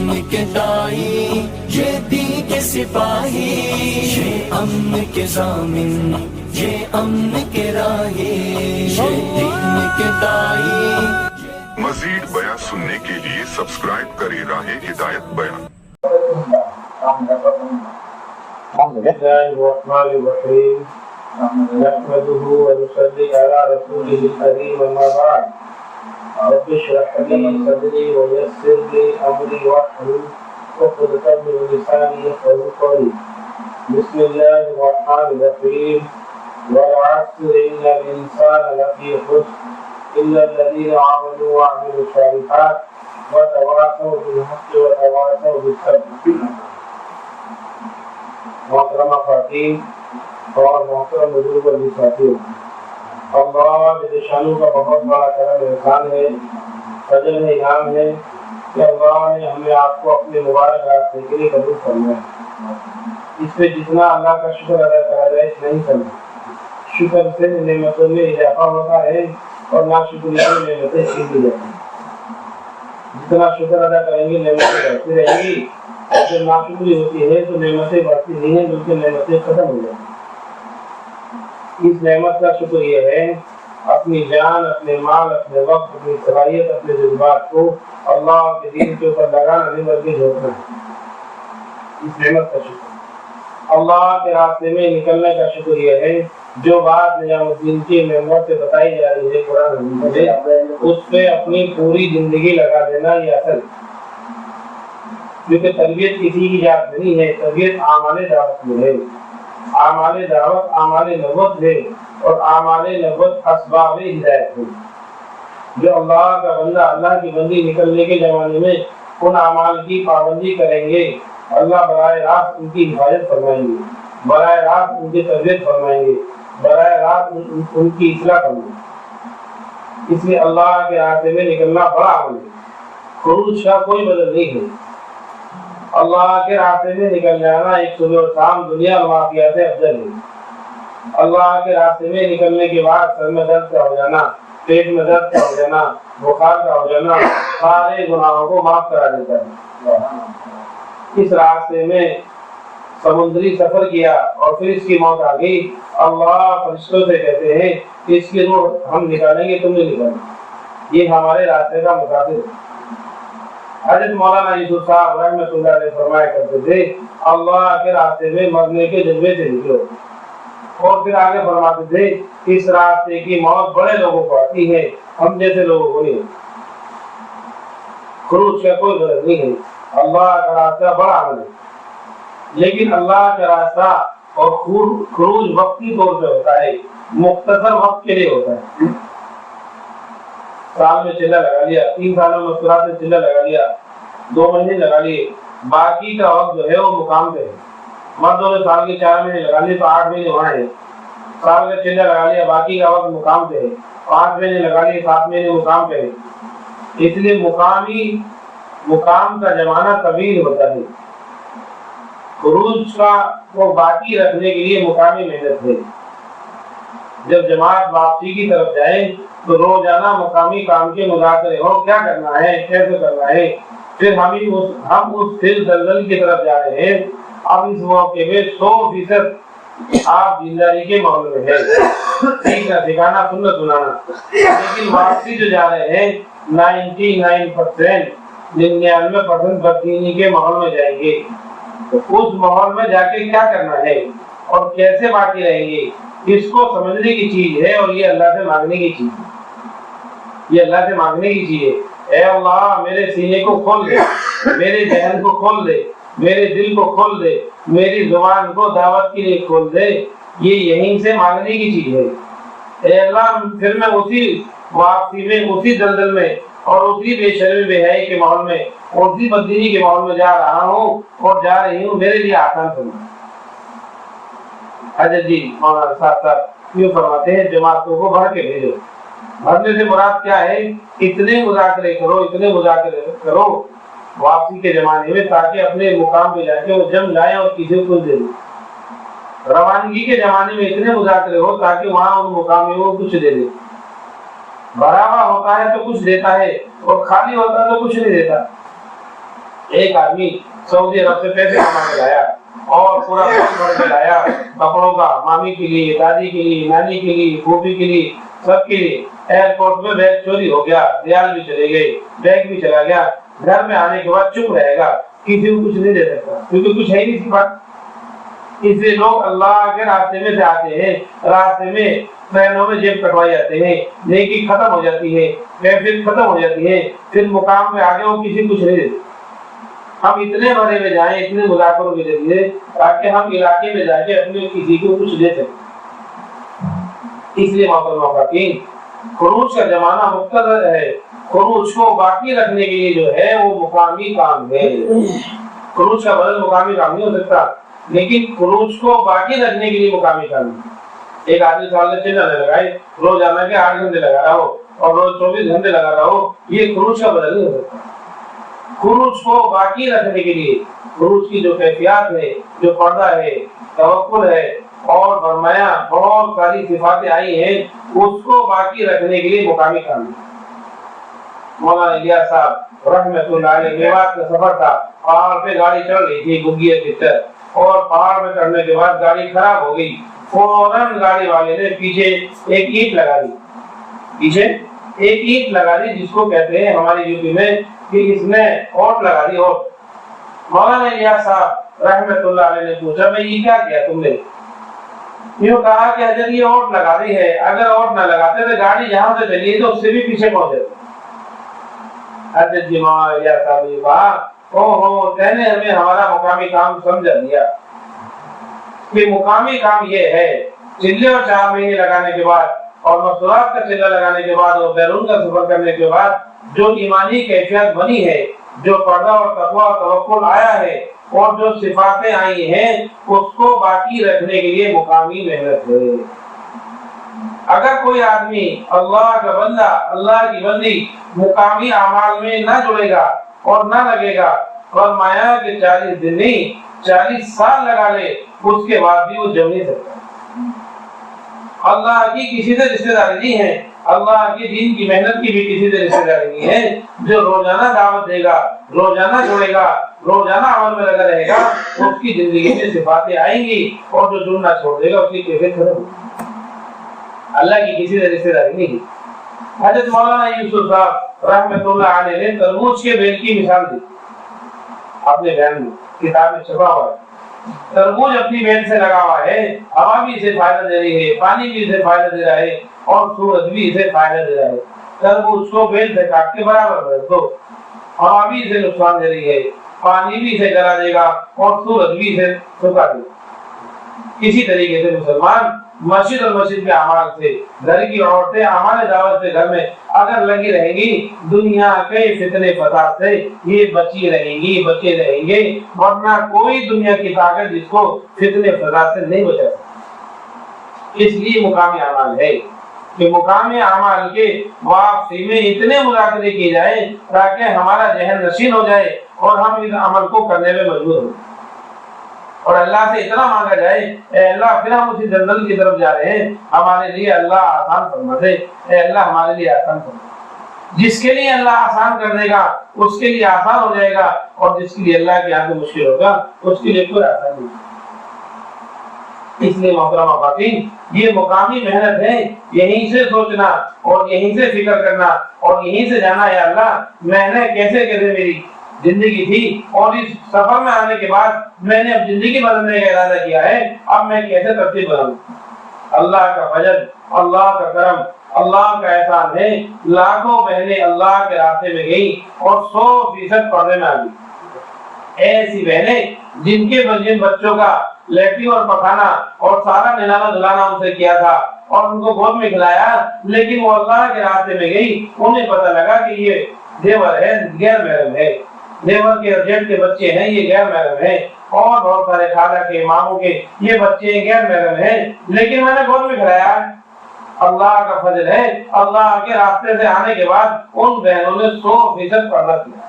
امن کے دائی، یہ دین کے سپاہی، یہ امن کے ضامن، یہ امن کے راہی، یہ دین کے دائی۔ مزید بیان سننے کے لیے سبسکرائب کریں راہ ہدایت بیان۔ بسم الله الرحمن الرحيم نحمده ونصلي على رسوله الكريم أما بعد رب اشرح لي صدري ويسر لي أمري واحلل عقدة من لساني يفقهوا قولي بسم الله الرحمن الرحيم والعصر إن الإنسان لفي خسر إلا الذين آمنوا وعملوا الصالحات وتواصوا بالحق وتواصوا بالصبر۔ محترمہ خواتین اور محترم بزرگ اور ساتھیوں، اللہ جل شانہ کا بہت بڑا کرم احسان ہے، فضل ہے، انعام ہے کہ اللہ نے ہمیں آپ کو اپنے مبارک راستے کے لیے قبول فرمایا۔ اس پہ جتنا اللہ کا شکر ادا کرا جائے نہیں کرنا، شکر سے نعمتوں میں اضافہ ہوتا ہے اور ناشکری سے نعمتیں چھین لی جاتی ہیں۔ جتنا شکر ادا کریں گے نعمتیں بڑھتی رہیں گی، جب ناشکری ہوتی ہے تو نعمتیں بڑھتی نہیں ہیں بلکہ نعمتیں ختم ہو جاتی ہیں۔ اس نعمت کا شکر یہ ہے اپنی جان، اپنے مال، اپنے وقت، اپنی صلاحیت، اپنے جذبات کو اللہ کے دین کے اوپر لگانا نہیں بلکہ جھوکنا ہے۔ اس نعمت کا شکر اللہ کے راستے میں نکلنے کا شکر یہ ہے جو بات نظام الدین کی ممبر سے بتائی جا رہی ہے قرآن حدیث میں، اس پہ اپنی پوری زندگی لگا دینا یہ اصل، کیونکہ تربیت کسی کی ذات نہیں ہے، تربیت اعمال دعوت میں ہے۔ اعمال دعوت اعمال نبوت ہے اور اعمال نبوت اسباب ہدایت ہے۔ جو اللہ کا بندہ، اللہ کی بندی نکلنے کے زمانے میں ان اعمال کی پابندی کریں گے، اللہ براہ راست ان کی حفاظت فرمائیں گے، براہ راست ان کی تربیت فرمائیں گے، براہ راست ان کی اصلاح کریں گے۔ اس لیے اللہ کے راستے میں نکلنا بڑا عمل ہے، خروج کا کوئی بدل نہیں ہے۔ اللہ کے راستے میں نکل جانا ایک صبح اور شام دنیا اور واقعہ سے افضل ہے۔ اللہ کے راستے میں نکلنے کے بعد سر میں درد کا ہو جانا، پیٹ میں درد کا ہو جانا، بخار کا ہو جانا سارے گناہوں کو معاف کرا دیتا ہے۔ اس راستے میں سمندری سفر کیا اور پھر اس کی موت آ گئی، اللہ فرشتوں سے کہتے ہیں کہ اس کی روح ہم نکالیں گے، تم نہیں نکالیں، یہ ہمارے راستے کا مسافر ہے۔ حضرت مولانا یوسف صاحب رحمۃ اللہ علیہ فرمایا کرتے تھے اللہ کے راستے میں مرنے کے جذبے سے نکلو، اور پھر آگے فرماتے تھے اس راستے کی موت بڑے لوگوں کو آتی ہے، ہم جیسے لوگوں کو نہیں۔ خروج کا کوئی غرض نہیں ہے، اللہ کا راستہ بڑا عمل ہے، لیکن اللہ کا راستہ اور خروج وقتی طور پہ ہوتا ہے، مختصر وقت کے لیے ہوتا ہے۔ سال میں چلہ لگا لیا، 3 سالوں میں مسکرات سے چلہ لگا لیا، 2 مہینے لگا لیے، باقی کا وقت جو ہے وہ مقام پہ ہے۔ مردوں نے سال کے 4 مہینے لگا لیے تو 8 مہینے وہاں ہے، سال کا چلہ لگا لیا، باقی کا وقت مقام پہ ہے، 5 مہینے لگا لیے، 7 مہینے مقام پہ ہے۔ اس لیے مقام کا زمانہ طویل ہوتا ہے، خروج کا وہ باقی رکھنے کے لیے مقامی محنت ہے۔ جب جماعت واپسی کی طرف جائے تو روزانہ مقامی کام کے مذاکرے ہو، کیا کرنا ہے، کیسے کرنا ہے، پھر ہم اس دل دلدل کی طرف جا رہے ہیں۔ اب اس موقع میں 100% آپ دینداری کے ماحول میں ہے، سیکھنا سکھانا سننا سنانا، لیکن واپسی جو جا رہے ہیں 99% 99% بددینی کے ماحول میں جائیں گے۔ تو اس ماحول میں جا کے کیا کرنا ہے اور کیسے باقی رہیں گے، اس کو سمجھنے کی چیز ہے، اور یہ اللہ سے مانگنے کی چیز ہے۔ یہ اللہ سے مانگنے کی چیز ہے، اے اللہ میرے سینے کو کھول دے، میرے ذہن کو کھول دے، میرے دل کو کھول دے، میری زبان کو دعوت کے لیے کھول دے، یہ یہیں سے مانگنے کی چیز ہے۔ اے اللہ پھر میں اسی واپسی میں، اسی دلدل میں اور اسی بے شرمی بے حیائی کے ماحول میں، اسی بددینی کے ماحول میں جا رہا ہوں اور جا رہی ہوں، میرے لیے آسان کرنا۔ حضرت جی مولانا صاحب یوں فرماتے ہیں جماعتوں کو بھر کے بھیجو۔ بھرنے سے مراد کیا ہے؟ اتنے مذاکرے کرو واپسی کے زمانے میں، تاکہ اپنے مقام پہ جا کے وہ جم جائیں اور کسی کو دے دیں۔ روانگی کے زمانے میں اتنے مذاکرے ہو تاکہ وہاں ان مقام میں وہ کچھ دے دے۔ بھرا ہوا ہوتا ہے تو کچھ دیتا ہے اور خالی ہوتا ہے تو کچھ نہیں دیتا۔ ایک آدمی سعودی عرب سے پیسے کما کے لایا اور پورا بھر کے لایا کپڑوں کا، مامی کے لیے، دادی کے لیے، نانی کے لیے، پھوپھی کے لیے، سب کے لیے۔ ایئرپورٹ میں بیگ چوری ہو گیا، ریال بھی چلے گئے، بیگ بھی چلا گیا، گھر میں آنے کے بعد چپ رہے گا، کسی کو کچھ نہیں دے سکتا کیونکہ کچھ ہے ہی نہیں سی بات۔ اس لیے لوگ اللہ کے راستے میں سے آتے ہیں، راستے میں ٹرینوں میں جیب کٹوائی جاتے ہیں، نیکی ختم ہو جاتی ہے، محفل ختم ہو جاتی ہے، پھر مقام میں آگے وہ کسی کچھ نہیں دیتے۔ ہم اتنے بڑے میں جائیں، اتنے مذاکروں کے ذریعے، تاکہ ہم علاقے میں جا کے اپنے کسی کو کچھ دے سکیں۔ اس لیے محترم خواتین، خروج کا زمانہ مقتدر ہے، خروج کو باقی رکھنے کے لیے جو ہے وہ مقامی کام ہے۔ خروج کا بدل مقامی کام نہیں ہو سکتا، لیکن خروج کو باقی رکھنے کے لیے مقامی کام ہے۔ ایک آدمی سال سے 6 گھنٹے لگائے، روزانہ کے 8 گھنٹے لگا رہا ہو اور روز 24 گھنٹے لگا رہا ہو، یہ خروج کا بدل نہیں ہو سکتا۔ خروج کو باقی رکھنے کے لیے، خروج کی جو کیفیات ہے، جو پردہ ہے، توکل ہے اور فرمایا بہت ساری صفاتیں آئی ہیں، اس کو باقی رکھنے کے لیے مقامی کام ہے۔ مولانا الیاس صاحب رحمۃ اللہ علیہ میوات کا سفر تھا، پہاڑ پہ گاڑی چڑھ رہی تھی گنگی پتر، اور پہاڑ میں چڑھنے کے بعد گاڑی خراب ہو گئی، فوراً گاڑی والے نے پیچھے ایک اینٹ لگا دی، پیچھے ایک اینٹ لگا دی، جس کو کہتے ہیں ہماری یوپی میں کہ اس نے اوٹ لگا دی، اوٹ۔ مولانا الیاس صاحب رحمۃ اللہ علیہ نے پوچھا میں یہ کیا کیا تم نے؟ یوں کہا کہ حضرت یہ اوٹ لگا دی ہے، اگر اوٹ نہ لگاتے تو گاڑی جہاں سے چلی تو اس سے بھی پیچھے پہنچ جاتی۔ حضرت جی مولانا الیاس صاحب نے کہا اوہو، تے نے ہمیں ہمارا مقامی کام سمجھا دیا کہ مقامی کام یہ ہے، چلے اور 4 مہینے لگانے کے بعد اور مستورات کا چلہ لگانے کے بعد اور بیرون کا سفر کرنے کے بعد جو ایمانی کیفیت بنی ہے، جو پردہ اور تقویٰ اور توکل آیا ہے اور جو صفاتیں آئی ہیں، اس کو باقی رکھنے کے لیے مقامی محنت ہے۔ اگر کوئی آدمی اللہ کا بندہ، اللہ کی بندی مقامی اعمال میں نہ جڑے گا اور نہ لگے گا، فرمایا کہ 40 دن نہیں 40 سال لگا لے، اس کے بعد بھی وہ جم نہیں سکتا۔ اللہ کی کسی سے رشتہ داری نہیں ہے، اللہ کے دین کی محنت کی بھی کسی سے رشتہ داری نہیں ہے۔ جو روزانہ دعوت دے گا، روزانہ جڑے گا، روزانہ عمل میں لگا رہے گا، اس کی زندگی میں صفاتیں آئیں گی، اور جو جڑنا چھوڑ دے گا اس کی کیفیت ختم ہوگی۔ اللہ کی کسی سے رشتہ داری نہیں ہے۔ حضرت مولانا یوسف صاحب رحمۃ اللہ علیہ نے تربوز کے بیل کی مثال دی اپنے بیان میں، کتاب میں چھپا ہوا ہے۔ تربوز اپنی بیل سے لگا ہوا ہے، ہوا بھی اسے فائدہ دے رہی ہے، پانی بھی اسے فائدہ دے رہا ہے اور سورج بھی اسے فائدہ دے رہا ہے۔ تربوز کو بیل سے کاٹ کے برابر رکھ دو، ہوا بھی اسے نقصان دے رہی ہے، پانی بھی اسے جلا دے گا اور سورج بھی اسے سکھا دے گا۔ اسی طریقے سے مسلمان مسجد اور مسجد کے اعمال سے، گھر کی عورتیں اعمال دعوت سے گھر میں اگر لگی رہیں گی، دنیا کے فتنے فساد سے یہ بچی رہیں گی، بچے رہیں گے، ورنہ کوئی دنیا کی طاقت جس کو فتنے فساد سے نہیں بچا سکتی۔ اس لیے مقامی اعمال ہے کہ مقامی اعمال کے واپسی میں اتنے مذاکرے کیے جائیں تاکہ ہمارا ذہن نشین ہو جائے اور ہم اس عمل کو کرنے میں مجبور ہوں، اور اللہ سے اتنا مانگا جائے اے اللہ پھر ہم اسی جنگل کی طرف جا رہے ہیں، ہمارے لیے اللہ آسان فرما دے، اے اللہ ہمارے لیے آسان فرما دے۔ جس کے لیے اللہ آسان کر دے گا اس کے لیے آسان ہو جائے گا، اور جس کے لیے اللہ کے ہاتھ میں مشکل ہوگا اس کے لیے کوئی آسان نہیں۔ اس لیے محترمہ خواتین، یہ مقامی محنت ہے، یہیں سے سوچنا اور یہیں سے فکر کرنا اور یہیں سے جانا ہے اللہ میں نے کیسے کیسے میری زندگی تھی اور اس سفر میں آنے کے بعد میں نے اب زندگی بدلنے کا ارادہ کیا ہے، اب میں کیسے ترتیب بناؤں۔ اللہ کا فضل، اللہ کا کرم، اللہ کا احسان ہے، لاکھوں بہنیں اللہ کے راستے میں گئی اور 100% پردے میں آ گئی۔ ایسی بہنیں جن کے بچوں کا لیٹرین اور پخانا اور سارا نہلانا دھلانا ان سے کیا تھا اور ان کو گود میں کھلایا، لیکن وہ اللہ کے راستے میں گئی، انہیں پتہ لگا کہ یہ دیور ہے، غیر محرم ہے، دیور کے اور جیٹ کے بچے ہیں، یہ غیر محرم ہیں، اور بہت سارے خالہ کے، ماموں کے یہ بچے غیر محرم ہیں، لیکن میں نے گود میں کھلایا۔ اللہ کا فضل ہے، اللہ کے راستے سے آنے کے بعد ان بہنوں نے 100% پردہ کیا،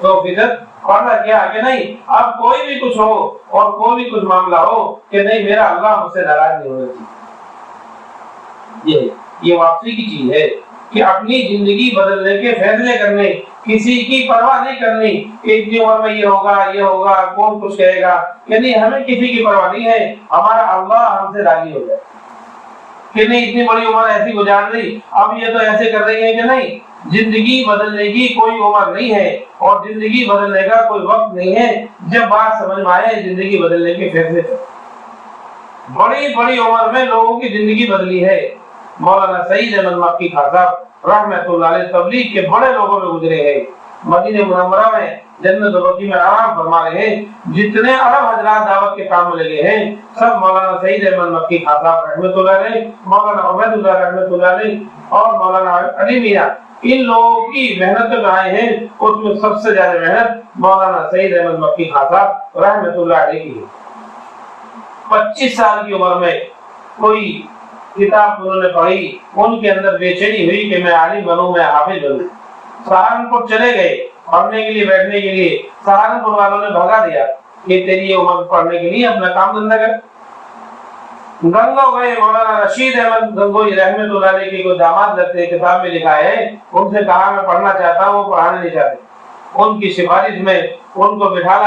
100% پردہ کیا کہ نہیں اب کوئی بھی کچھ ہو اور کوئی بھی کچھ معاملہ ہو کہ نہیں میرا اللہ مجھ سے ناراض نہیں ہونا چاہیے۔ یہ واپسی کی چیز ہے، کہ اپنی زندگی بدلنے کے فیصلے کرنے، کسی کی پرواہ نہیں کرنی کہ اتنی عمر میں یہ ہوگا، کون کچھ کہے گا، یعنی ہمیں کسی کی پرواہ نہیں ہے، ہمارا اللہ ہم سے راضی ہو جائے کہ نہیں اتنی بڑی عمر ایسی گزار دی، اب یہ تو ایسے کر رہی ہے کہ نہیں، زندگی بدلنے کی کوئی عمر نہیں ہے اور زندگی بدلنے کا کوئی وقت نہیں ہے۔ جب بات سمجھ میں آئے زندگی بدلنے کے فیصلے کریں۔ بڑی بڑی عمر میں لوگوں کی زندگی بدلی ہے۔ مولانا سعید احمد مکی خان صاحب رحمۃ اللہ علیہ تبلیغ کے بڑے لوگوں میں گزرے ہیں، مدینہ منورہ میں جنت البقیع میں آرام فرما رہے ہیں۔ جتنے عرب حضرات دعوت کے کام میں لگے ہیں سب مولانا سعید احمد مکی خان صاحب رحمۃ اللہ علیہ، مولانا عبید اللہ رحمۃ اللہ علیہ اور مولانا علی میاں، ان لوگوں کی محنت میں آئے ہیں۔ اس میں سب سے زیادہ محنت مولانا سعید احمد مکی خان صاحب رحمۃ اللہ علیہ کی ہے۔ 25 سال کی عمر میں کوئی کتاب انہوں نے پڑھی، ان کے اندر بے چینی ہوئی کہ میں عالم بنوں، میں حافظ بنوں۔ سہارنپور چلے گئے پڑھنے کے لیے، بیٹھنے کے لیے، سہارنپور والوں نے بھگا دیا کہ تیری یہ عمر پڑھنے کے لیے اپنا کام دھندہ کر۔ گنگو گئے، مولانا رشید احمد گنگوئی رحمۃ اللہ علیہ کے کوئی داماد لگتے، کتاب میں لکھا ہے، ان سے کہا میں پڑھنا چاہتا ہوں، وہ پڑھانا نہیں چاہتے، ان کی سفارش میں ان کو بٹھا